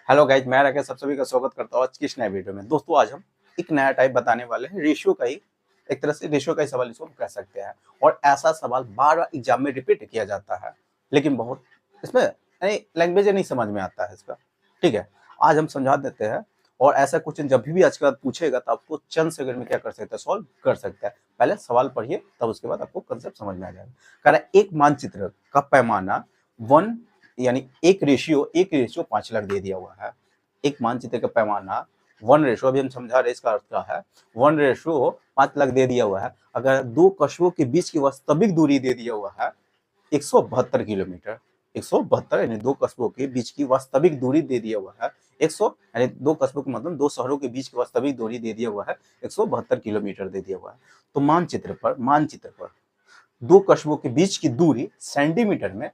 Hello guys, मैं राकेश सब सभी का स्वागत करता हूँ आज की इस नए वीडियो में। दोस्तों आज हम एक नया टाइप बताने वाले हैं, रेशियो का ही। एक तरह से रेशियो का ही सवाल इसको हम कह सकते हैं। और ऐसा सवाल बार बार एग्जाम में रिपीट किया जाता है, लेकिन बहुत इसमें लैंग्वेज नहीं समझ में आता है इसका। ठीक है, आज हम समझा देते हैं। और ऐसा क्वेश्चन जब भी आज के बाद पूछेगा तो आपको चंद सेकंड में क्या कर सकते हैं, सॉल्व कर सकते हैं। पहले सवाल पढ़िए, तब उसके बाद आपको कंसेप्ट समझ में आ जाएगा। कह रहा है एक मानचित्र का पैमाना 1 यानी 1:5 लाख दे दिया हुआ है। एक मानचित्र का पैमाना 1 अभी हम समझा रहे, इसका अर्थ क्या है। 1:5 लाख दे दिया हुआ है। अगर दो कस्बों के बीच की वास्तविक दूरी दे दिया हुआ है 172 किलोमीटर। 172 यानी दो कस्बों के बीच की वास्तविक दूरी दे दिया हुआ है 100, यानी दो कस्बों के मतलब दो शहरों के बीच की वास्तविक दूरी दे दिया हुआ है 172 किलोमीटर दे दिया हुआ है। तो मानचित्र पर दो कस्बों के बीच की दूरी सेंटीमीटर में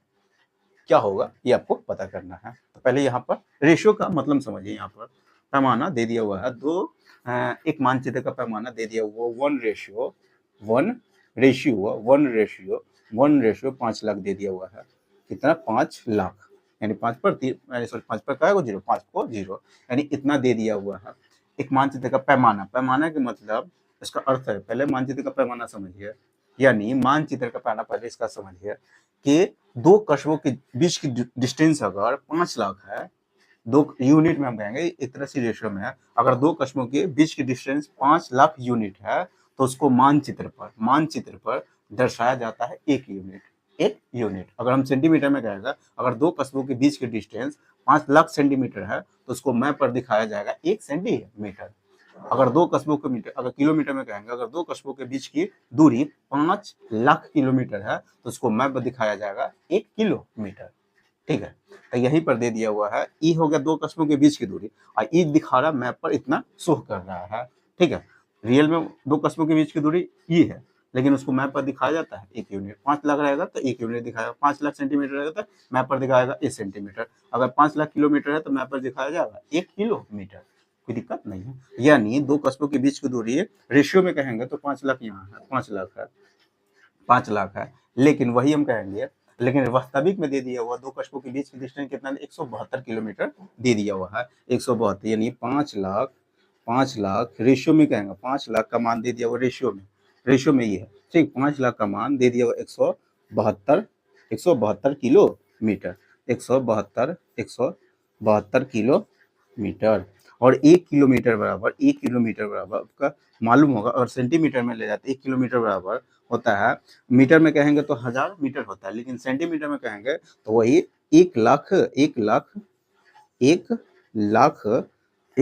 क्या होगा ये आपको पता करना है। तो पहले यहाँ पर रेशियो का मतलब समझिए। यहाँ पर पैमाना दे दिया हुआ है एक मानचित्र का पैमाना दे दिया हुआ 1:1:1:1:5 लाख दे दिया हुआ है। कितना? 5 लाख, यानी 5 पर 3 सॉरी 5 पर क्या 0, 5 को 0, यानी इतना दे दिया हुआ है। एक मानचित्र का पैमाना के मतलब इसका अर्थ है, पहले मानचित्र का पैमाना समझिए। यानी मानचित्र का पैमाना पहले इसका समझिए कि दो कस्बों के बीच की डिस्टेंस अगर 5 लाख है, दो यूनिट में हम कहेंगे, एक तरह से रेशियो में है। अगर दो कस्बों के बीच की डिस्टेंस 5 लाख यूनिट है तो उसको मानचित्र पर दर्शाया जाता है एक यूनिट। अगर हम सेंटीमीटर में कहेगा, अगर दो कस्बों के बीच की डिस्टेंस 5 लाख सेंटीमीटर है तो उसको मैप पर दिखाया जाएगा 1 सेंटीमीटर। अगर दो कस्बों के मीटर, अगर किलोमीटर में कहेंगे, अगर दो कस्बों के बीच की दूरी 5 लाख किलोमीटर है तो उसको मैप पर दिखाया जाएगा 1 किलोमीटर। ठीक है, तो यहीं पर दे दिया हुआ है ई हो गया दो कस्बों के बीच की दूरी, और ई दिखा रहा मैप पर इतना शो कर रहा है। ठीक है, रियल में दो कस्बों के बीच की दूरी ई है, लेकिन उसको मैप पर दिखाया जाता है 1 यूनिट। 5 लाख रहेगा तो 1 यूनिट दिखाएगा, 5 लाख सेंटीमीटर रहेगा तो मैप पर दिखाएगा 1 सेंटीमीटर, अगर 5 लाख किलोमीटर है तो मैप पर दिखाया जाएगा 1 किलोमीटर। कोई दिक्कत नहीं है। यानी दो कस्बों के बीच की दूरी रेशियो में कहेंगे तो 5 लाख यहाँ है, 5 लाख है, 5 लाख है। लेकिन वही हम कहेंगे, लेकिन वास्तविक में दे दिया हुआ दो कस्बों के बीच की डिस्टेंस कितना है? 172 किलोमीटर दे दिया हुआ है। 172 यानी 5 लाख रेशियो में कहेंगे, 5 लाख का मान दे दिया हुआ रेशियो में ये है। ठीक, 5 लाख का मान दे दिया हुआ 172 किलोमीटर, 172 किलोमीटर। और 1 किलोमीटर बराबर आपका मालूम होगा, और सेंटीमीटर में ले जाते 1 किलोमीटर बराबर होता है, मीटर में कहेंगे तो 1000 मीटर होता है, लेकिन सेंटीमीटर में कहेंगे तो वही 1 लाख, 1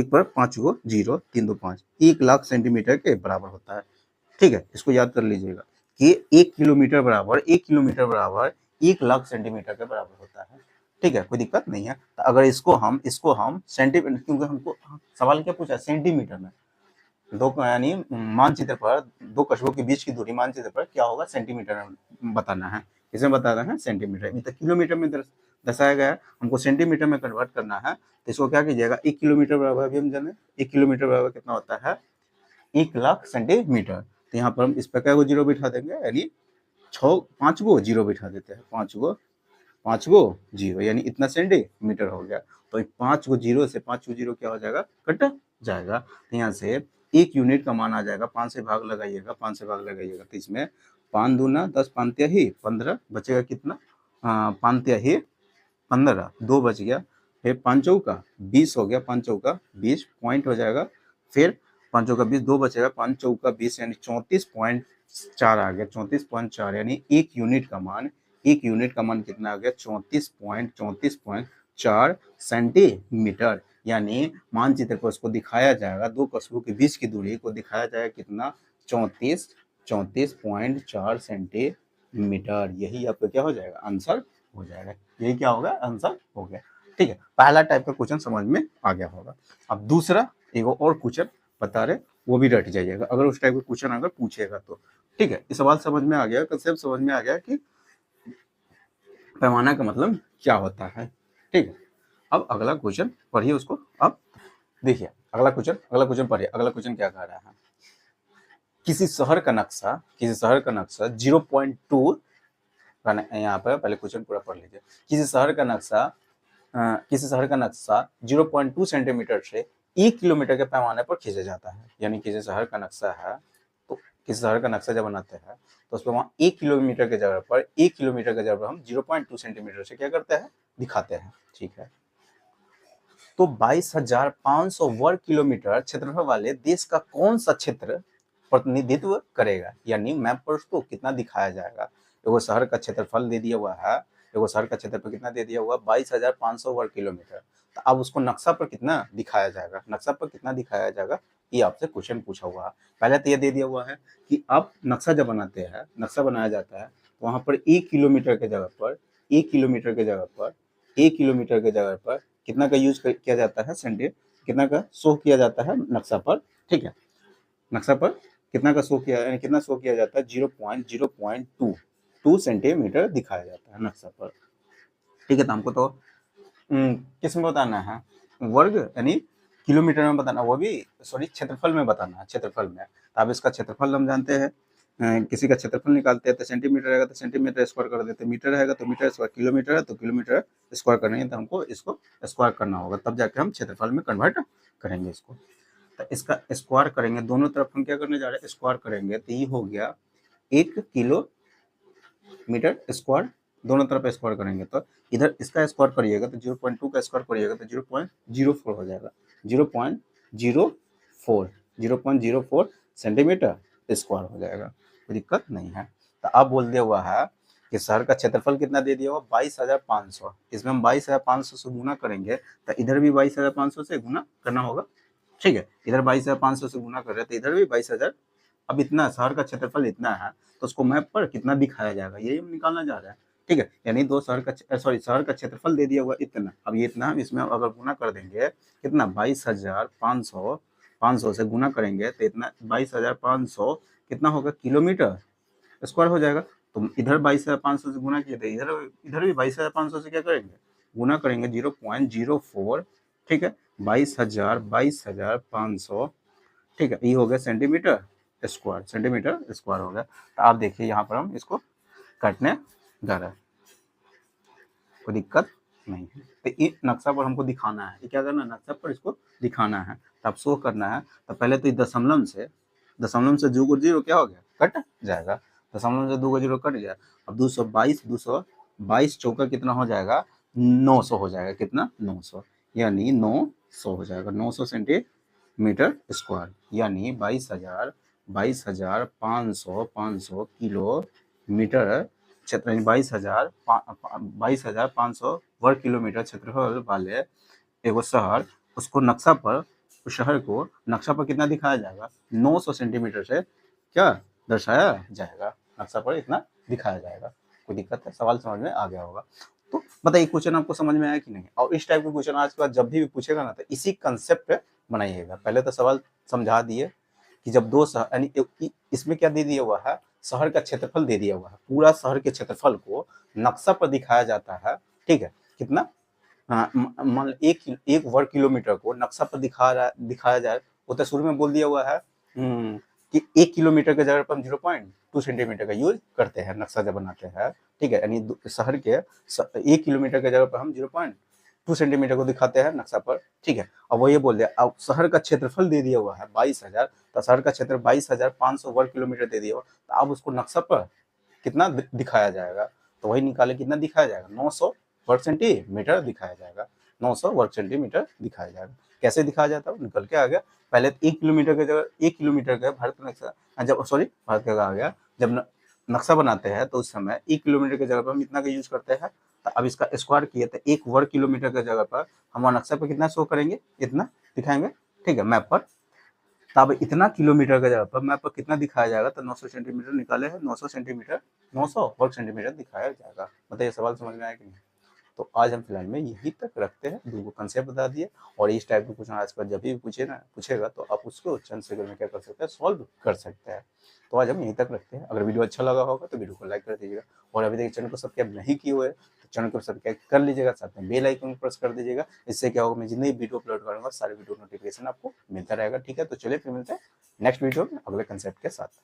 पर 5 गो 0, 3 2 5, 1 लाख सेंटीमीटर के बराबर होता है। ठीक है, इसको याद कर लीजिएगा कि 1 किलोमीटर बराबर 1 लाख सेंटीमीटर के बराबर होता है। ठीक है, कोई दिक्कत नहीं है। तो अगर इसको हम सेंटीमीटर, क्योंकि हमको सवाल क्या पूछा, सेंटीमीटर में दो यानी मानचित्र पर दो कस्बों के बीच की दूरी मानचित्र पर क्या होगा, सेंटीमीटर में बताना है। इसमें बताना है सेंटीमीटर, तो किलोमीटर में दर्शाया गया है, हमको सेंटीमीटर में कन्वर्ट करना है। तो इसको क्या कीजिएगा, 1 किलोमीटर बराबर, अभी हम जाने 1 किलोमीटर बराबर कितना होता है, 1 लाख सेंटीमीटर। तो यहाँ पर हम इस पर क्या जीरो बिठा देंगे, यानी 5 गो जीरो बिठा देते हैं, 5 गो जीरो, यानी इतना सेंटीमीटर हो गया। तो 5 गो जीरो से 5 गो जीरो क्या हो जाएगा, कट जाएगा। तो यहाँ से 1 यूनिट का मान आ जाएगा, 5 से भाग लगाइएगा, 5 से भाग लगाइएगा तो इसमें 5 दूना 10, 5 तिया 15, बचेगा कितना, 5 तिया 15, 2 बच गया, फिर 5 चौका 20 हो गया, 5 चौका 20 पॉइंट हो जाएगा, फिर 5 चौका 20, 2 बचेगा, 5 चौका 20 यानी 34.4 आ गया, 34.4, यानी 1 यूनिट का मान कितना आ गया, 34.4 सेंटीमीटर। यानी मानचित्र पर उसको दिखाया जाएगा, दो कस्बों के बीच की दूरी को दिखाया जाएगा कितना, 34.4 सेंटीमीटर। यही आपका क्या हो जाएगा, आंसर हो जाएगा। यही क्या होगा, आंसर हो गया। ठीक है, पहला टाइप का क्वेश्चन समझ में आ गया होगा। अब दूसरा एक और क्वेश्चन बता रहे, वो भी रट जाइएगा अगर उस टाइप का क्वेश्चन अगर पूछेगा तो। ठीक है, इस सवाल समझ में आ गया, कंसेप्ट समझ में आ गया कि पैमाना का मतलब क्या होता है। ठीक है, अब अगला क्वेश्चन पढ़िए उसको। अब देखिए अगला क्वेश्चन पढ़िए। अगला क्वेश्चन क्या कह रहा है, किसी शहर का नक्शा 0.2 यहाँ पर पहले क्वेश्चन पूरा पढ़ लीजिए। किसी शहर का नक्शा किसी शहर का नक्शा 0.2 सेंटीमीटर से 1 किलोमीटर के पैमाने पर खींचा जाता है। यानी किसी शहर का नक्शा है तो किसी शहर का नक्शा जब बनाते हैं तो उस पर वहाँ 1 किलोमीटर के जगह पर 1 किलोमीटर के जगह पर हम 0.2 सेंटीमीटर से क्या करते हैं, दिखाते हैं। ठीक है, तो 22,500 वर्ग किलोमीटर क्षेत्रफल वाले देश का कौन सा क्षेत्र प्रतिनिधित्व करेगा, यानी मैप पर उसको कितना दिखाया जाएगा। एगो शहर का क्षेत्रफल दे दिया हुआ है, एगो शहर का क्षेत्रफल कितना दे दिया हुआ, 22,500 वर्ग किलोमीटर। तो अब उसको नक्शा पर कितना दिखाया जाएगा, नक्शा पर कितना दिखाया जाएगा, ये आपसे क्वेश्चन पूछा हुआ है। पहले तो ये दे दिया हुआ है कि आप नक्शा जब बनाते हैं, नक्शा बनाया जाता है तो वहां पर 1 किलोमीटर के जगह पर 1 किलोमीटर के जगह पर 1 किलोमीटर के जगह पर कितना का यूज किया जाता है, कितना का शो किया जाता है नक्शा पर। ठीक है, नक्शा पर कितना का शो किया, यानी कितना शो किया जाता है, 0.0.2 सेंटीमीटर दिखाया जाता है नक्शा पर। ठीक है, तो हमको तो किस में बताना है, वर्ग यानी किलोमीटर में बताना, वो भी सॉरी क्षेत्रफल में बताना है, क्षेत्रफल में। तो अब इसका क्षेत्रफल हम जानते हैं, किसी का क्षेत्रफल निकालते हैं तो सेंटीमीटर रहेगा तो सेंटीमीटर स्क्वायर कर देते हैं, मीटर रहेगा तो मीटर स्क्वायर, किलोमीटर है तो किलोमीटर स्क्वायर करना है, तो हमको इसको स्क्वायर करना होगा, तब जाके हम क्षेत्रफल में कन्वर्ट करेंगे इसको। तो इसका स्क्वायर करेंगे, दोनों तरफ हम क्या करने जा रहे हैं, स्क्वायर करेंगे, तो ये हो गया 1 किलोमीटर स्क्वायर, दोनों तरफ स्क्वायर करेंगे तो इधर इसका स्क्वायर करिएगा तो 0.2 का स्क्वायर करिएगा तो 0.04 हो जाएगा, 0.04 सेंटीमीटर स्क्वायर हो जाएगा, कोई दिक्कत नहीं है। तो अब बोल दिया हुआ है कि शहर का क्षेत्रफल कितना दे दिया हुआ, 22,500, इसमें हम 22,500 से गुना करेंगे तो इधर भी 22,500 से गुना करना होगा। ठीक है, इधर 22,500 से गुना कर रहे हैं तो इधर भी 22,000। अब इतना शहर का क्षेत्रफल इतना है तो उसको मैप पर कितना दिखाया जाएगा, यही हम निकालना जा रहे हैं। ठीक है, यानी दो शहर का शहर का क्षेत्रफल दे दिया हुआ इतना, अब ये इतना इसमें अगर गुना कर देंगे कितना, 22,500 से गुना करेंगे तो इतना 22,500 कितना होगा, किलोमीटर स्क्वायर हो जाएगा। तो इधर 22,500 से गुना किए थे, इधर इधर भी 22,500 से क्या करेंगे, गुना करेंगे 0.04। ठीक है, 22,500, ठीक है, ये हो गया सेंटीमीटर स्क्वायर, सेंटीमीटर स्क्वायर हो गया। तो आप देखिए यहाँ पर हम इसको काटने जा रहे हैं, कोई दिक्कत नहीं है। तो ये नक्शा पर हमको दिखाना है, ये क्या करना है, नक्शा पर इसको दिखाना है। तो आप शो करना है तो पहले तो दशमलव से जो को जीरो क्या हो गया, कट जाएगा, दशमलव से 2 को जीरो कट गया। अब 222 चौका कितना हो जाएगा, 900 हो जाएगा, कितना, 900, यानी 900 हो जाएगा, 900 सेंटीमीटर स्क्वायर, यानी 22,500 किलोमीटर क्षेत्र, 22,500 वर्ग किलोमीटर क्षेत्रफल वाले एगो शहर, उसको नक्शा पर, उस शहर को नक्शा पर कितना दिखाया जाएगा, 900 सेंटीमीटर से क्या दर्शाया जाएगा, नक्शा पर इतना दिखाया जाएगा। कोई दिक्कत है, सवाल समझ में आ गया होगा। तो बताइए क्वेश्चन आपको समझ में आया कि नहीं, और इस टाइप के क्वेश्चन आज के बाद जब भी पूछेगा ना तो इसी कंसेप्ट पे बनाइएगा। पहले तो सवाल समझा दिए कि जब दो शहर, यानी इसमें क्या दे दिया हुआ है, शहर का क्षेत्रफल दे दिया हुआ है, पूरा शहर के क्षेत्रफल को नक्शा पर दिखाया जाता है। ठीक है, कितना, मान एक वर्ग किलोमीटर को नक्शा पर दिखाया जाए, वो तो शुरू में बोल दिया हुआ है कि 1 किलोमीटर के जगह पर हम 0.2 सेंटीमीटर का यूज करते हैं नक्शा जब बनाते हैं। ठीक है, यानी शहर के 1 किलोमीटर के जगह पर हम 0.2 सेंटीमीटर को दिखाते हैं नक्शा पर। ठीक है, अब वो ये बोल दिया, अब शहर का क्षेत्रफल दे दिया हुआ है 22,000, तो शहर का क्षेत्र 22,500 वर्ग किलोमीटर दे दिया हुआ, तो अब उसको नक्शा पर कितना दिखाया जाएगा, तो वही निकाले, कितना दिखाया जाएगा, 900 वर्ग सेंटीमीटर दिखाया जाएगा, 900 वर्ग सेंटीमीटर दिखाया जाएगा। कैसे दिखाया जाता है, निकल के आ गया। पहले 1 किलोमीटर के जगह 1 किलोमीटर का भारत का नक्शा, जब भारत का आ गया, जब नक्शा बनाते हैं तो उस समय 1 किलोमीटर के जगह पर हम इतना का यूज करते हैं। तो अब इसका स्क्वायर किए तो 1 वर्ग किलोमीटर के जगह पर हम नक्शा पर कितना शो करेंगे, इतना दिखाएंगे। ठीक है, मैप पर, तब इतना किलोमीटर का जगह पर मैप पर कितना दिखाया जाएगा, तो 900 सेंटीमीटर निकाले हैं, 900 सेंटीमीटर, 900 वर्ग सेंटीमीटर दिखाया जाएगा। बताइए सवाल समझ में आया कि नहीं। तो आज हम फिलहाल में यही तक रखते हैं, दो कंसेप्ट बता दिए, और इस टाइप का क्वेश्चन आज पर जब भी पूछेगा तो आप उसको चंद सेकंड में क्या कर सकते हैं, सॉल्व कर सकते हैं। तो आज हम यहीं तक रखते हैं। अगर वीडियो अच्छा लगा होगा तो वीडियो को लाइक कर दीजिएगा, और अभी तक चैनल को सब्सक्राइब नहीं किए हुए तो चैनल को सब्सक्राइब कर लीजिएगा, साथ में बेल आइकन प्रेस कर दीजिएगा। इससे क्या होगा, मैं जितने वीडियो अपलोड करूँगा सारे वीडियो नोटिफिकेशन आपको मिलता रहेगा। ठीक है, तो चलिए फिर मिलते हैं नेक्स्ट वीडियो में अगले कंसेप्ट के साथ।